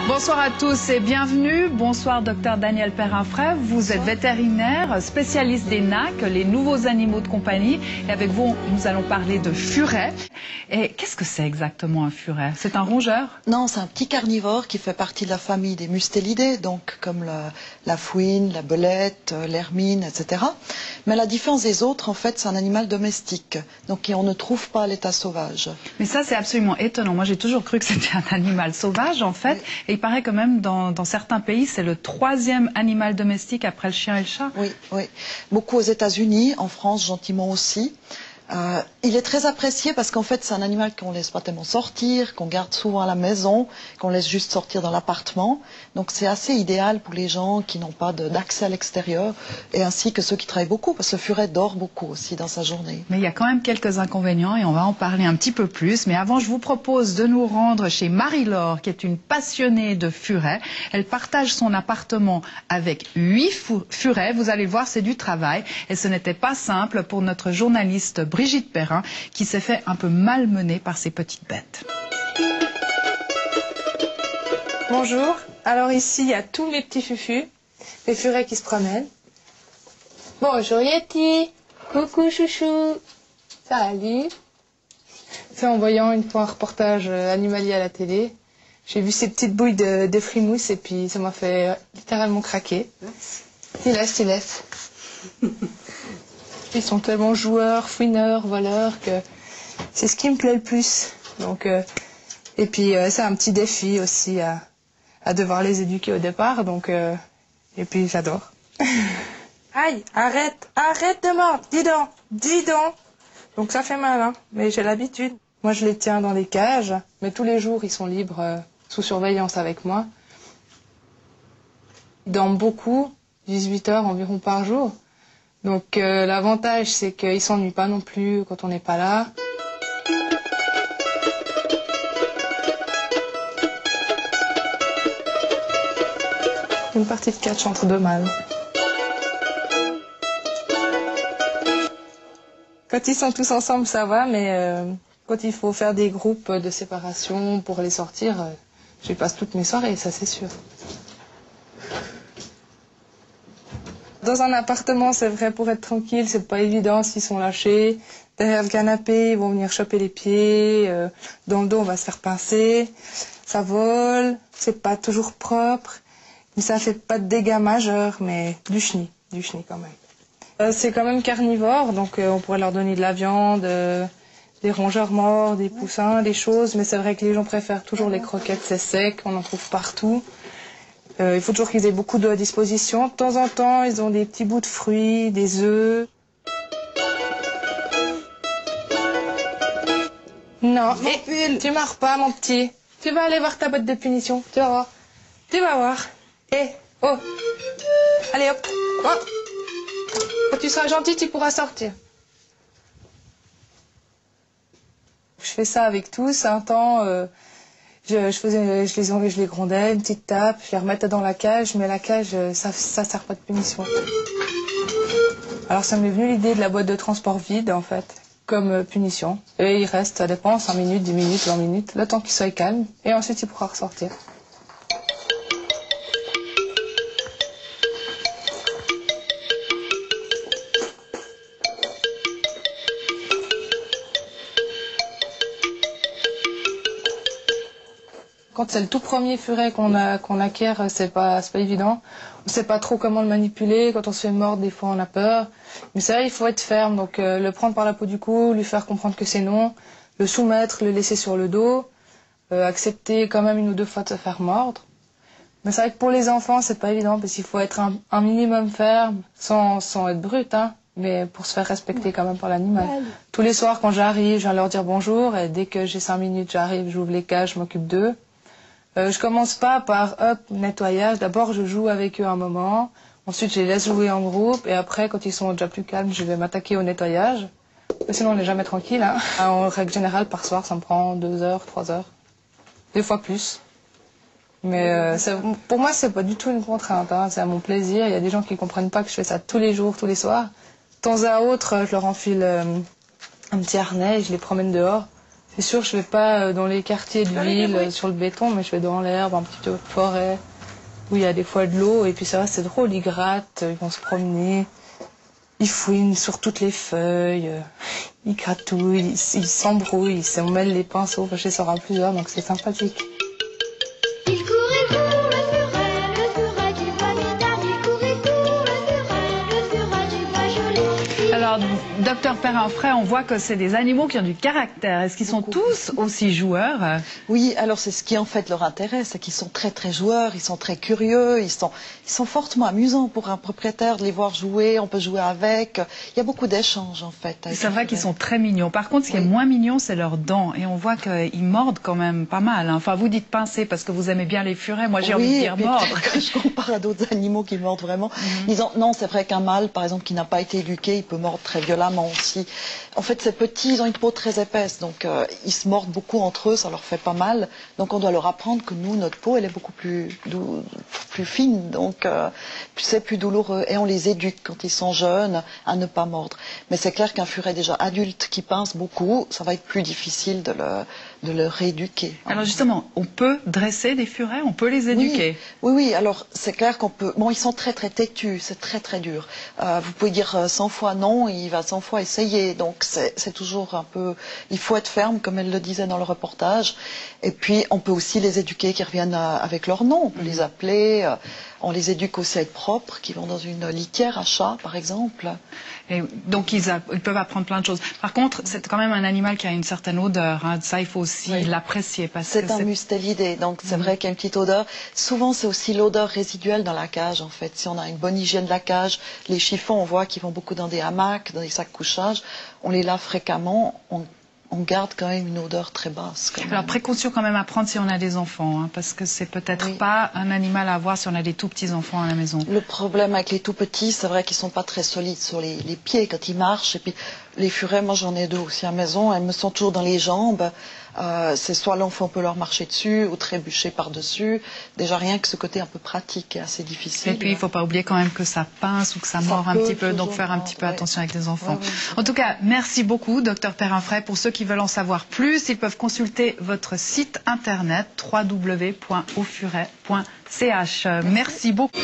Bonsoir à tous et bienvenue. Bonsoir docteur Daniel Perrin-Frey. Vous êtes vétérinaire, spécialiste des NAC, les nouveaux animaux de compagnie. Et avec vous, nous allons parler de furet. Et qu'est-ce que c'est exactement un furet? C'est un rongeur? Non, c'est un petit carnivore qui fait partie de la famille des mustélidés, donc comme la fouine, la belette, l'hermine, etc. Mais la différence des autres, en fait, c'est un animal domestique, donc on ne trouve pas à l'état sauvage. Mais ça, c'est absolument étonnant. Moi, j'ai toujours cru que c'était un animal sauvage, en fait. Oui. Et il paraît que même dans certains pays, c'est le troisième animal domestique après le chien et le chat. Oui, oui. Beaucoup aux États-Unis, en France, gentiment aussi. Il est très apprécié parce qu'en fait c'est un animal qu'on laisse pas tellement sortir, qu'on garde souvent à la maison, qu'on laisse juste sortir dans l'appartement. Donc c'est assez idéal pour les gens qui n'ont pas d'accès à l'extérieur et ainsi que ceux qui travaillent beaucoup parce que le furet dort beaucoup aussi dans sa journée. Mais il y a quand même quelques inconvénients et on va en parler un petit peu plus. Mais avant je vous propose de nous rendre chez Marie-Laure qui est une passionnée de furets. Elle partage son appartement avec 8 furets. Vous allez voir, c'est du travail et ce n'était pas simple pour notre journaliste Brigitte Perrin, qui s'est fait un peu malmener par ces petites bêtes. Bonjour, alors ici il y a tous mes petits fufus, les furets qui se promènent. Bonjour Yeti, coucou chouchou, salut. C'est en voyant une fois un reportage animalier à la télé, j'ai vu ces petites bouilles de frimousse et puis ça m'a fait littéralement craquer. Tu laisses. Ils sont tellement joueurs, fouineurs, voleurs que c'est ce qui me plaît le plus. Donc, et puis c'est un petit défi aussi à devoir les éduquer au départ. Donc, et puis j'adore. Aïe, arrête de mordre, dis donc. Donc ça fait mal, hein, mais j'ai l'habitude. Moi je les tiens dans les cages, mais tous les jours ils sont libres, sous surveillance avec moi. Ils dorment beaucoup, 18 heures environ par jour. Donc l'avantage c'est qu'ils ne s'ennuient pas non plus quand on n'est pas là. Une partie de catch entre deux mâles. Quand ils sont tous ensemble ça va, mais quand il faut faire des groupes de séparation pour les sortir, j'y passe toutes mes soirées, ça c'est sûr. Dans un appartement, c'est vrai, pour être tranquille, c'est pas évident s'ils sont lâchés. Derrière le canapé, ils vont venir choper les pieds. Dans le dos, on va se faire pincer. Ça vole, c'est pas toujours propre. Mais ça fait pas de dégâts majeurs, mais du chenil quand même. C'est quand même carnivore, donc on pourrait leur donner de la viande, des rongeurs morts, des poussins, des choses. Mais c'est vrai que les gens préfèrent toujours les croquettes, c'est sec, on en trouve partout. Il faut toujours qu'ils aient beaucoup d'eau à disposition. De temps en temps, ils ont des petits bouts de fruits, des œufs. Non, tu marres pas, mon petit. Tu vas aller voir ta boîte de punition. Tu vas voir. Tu vas voir. Oh. Allez, hop. Oh. Quand tu seras gentil, tu pourras sortir. Je fais ça avec tous. Un temps... Je les grondais, une petite tape, je les remettais dans la cage, mais la cage, ça sert pas de punition. Alors ça m'est venu l'idée de la boîte de transport vide, en fait, comme punition. Et il reste, ça dépend, 5 minutes, 10 minutes, 20 minutes, le temps qu'il soit calme, et ensuite il pourra ressortir. Quand c'est le tout premier furet qu'on acquiert, c'est pas évident. On sait pas trop comment le manipuler. Quand on se fait mordre, des fois on a peur. Mais ça, il faut être ferme. Donc le prendre par la peau du cou, lui faire comprendre que c'est non, le soumettre, le laisser sur le dos, accepter quand même 1 ou 2 fois de se faire mordre. Mais c'est vrai que pour les enfants, c'est pas évident parce qu'il faut être un minimum ferme, sans être brut, hein, mais pour se faire respecter quand même par l'animal. Tous les soirs quand j'arrive, je viens leur dire bonjour et dès que j'ai 5 minutes, j'arrive, j'ouvre les cages, je m'occupe d'eux. Je commence pas par nettoyage. D'abord, je joue avec eux un moment. Ensuite, je les laisse jouer en groupe. Et après, quand ils sont déjà plus calmes, je vais m'attaquer au nettoyage. Sinon, on n'est jamais tranquille. Hein. En règle générale, par soir, ça me prend 2 heures, 3 heures. Des fois plus. Mais pour moi, c'est pas du tout une contrainte. Hein. C'est à mon plaisir. Il y a des gens qui comprennent pas que je fais ça tous les jours, tous les soirs. De temps à autre, je leur enfile un petit harnais et je les promène dehors. C'est sûr, je vais pas dans les quartiers de ville, sur le béton, mais je vais dans l'herbe, un petit peu de forêt, où il y a des fois de l'eau, et puis ça va, c'est drôle, ils grattent, ils vont se promener, ils fouinent sur toutes les feuilles, ils gratouillent, ils s'embrouillent, on mêle les pinceaux, enfin, je les sors à plusieurs, donc c'est sympathique. Il courait pour le furet du bois Médard, il courait pour le furet du bois joli. Alors, docteur Perrin-Fray, on voit que c'est des animaux qui ont du caractère. Est-ce qu'ils sont tous aussi joueurs? Oui, alors c'est ce qui en fait leur intérêt, c'est qu'ils sont très très joueurs, ils sont très curieux, ils sont fortement amusants pour un propriétaire de les voir jouer, on peut jouer avec. Il y a beaucoup d'échanges en fait. C'est vrai qu'ils sont très mignons. Par contre, ce qui est moins mignon, c'est leurs dents. Et on voit qu'ils mordent quand même pas mal. Enfin, vous dites pincer parce que vous aimez bien les furets. Moi, j'ai envie de dire mordre. Quand je compare à d'autres animaux qui mordent vraiment, non, c'est vrai qu'un mâle, par exemple, qui n'a pas été éduqué, il peut mordre très violemment aussi. En fait, ces petits, ils ont une peau très épaisse, donc ils se mordent beaucoup entre eux, ça leur fait pas mal. Donc on doit leur apprendre que nous, notre peau, elle est beaucoup plus fine, donc c'est plus douloureux. Et on les éduque quand ils sont jeunes à ne pas mordre. Mais c'est clair qu'un furet déjà adulte qui pince beaucoup, ça va être plus difficile de le rééduquer. Alors justement, on peut dresser des furets, on peut les éduquer. Oui. Alors c'est clair qu'on peut. Bon, ils sont très très têtus, c'est très très dur. Vous pouvez dire 100 fois non, il va 100 fois essayer. Donc c'est toujours un peu. Il faut être ferme, comme elle le disait dans le reportage. Et puis on peut aussi les éduquer qui reviennent avec leur nom. On peut les appeler. On les éduque aussi à être propres, qui vont dans une litière à chat, par exemple. Et donc ils peuvent apprendre plein de choses. Par contre, c'est quand même un animal qui a une certaine odeur. Hein. Ça, il faut aussi l'apprécier. C'est un mustélidé, donc c'est vrai qu'il y a une petite odeur. Souvent, c'est aussi l'odeur résiduelle dans la cage, en fait. Si on a une bonne hygiène de la cage, les chiffons, on voit qu'ils vont beaucoup dans des hamacs, dans des sacs couchage. On les lave fréquemment. On garde quand même une odeur très basse. Alors précaution quand même à prendre si on a des enfants, hein, parce que c'est peut-être pas un animal à avoir si on a des tout petits enfants à la maison. Le problème avec les tout petits, c'est vrai qu'ils sont pas très solides sur les pieds quand ils marchent. Et puis les furets, moi j'en ai deux aussi à la maison, elles me sont toujours dans les jambes. C'est soit l'enfant peut leur marcher dessus ou trébucher par-dessus. Déjà rien que ce côté un peu pratique est assez difficile. Et puis il faut pas oublier quand même que ça pince ou que ça mord un petit peu, donc faire un petit peu attention avec les enfants. En tout cas, merci beaucoup, docteur Perrin-Fray. Pour ceux qui veulent en savoir plus, ils peuvent consulter votre site internet www.aufuret.ch. Merci beaucoup.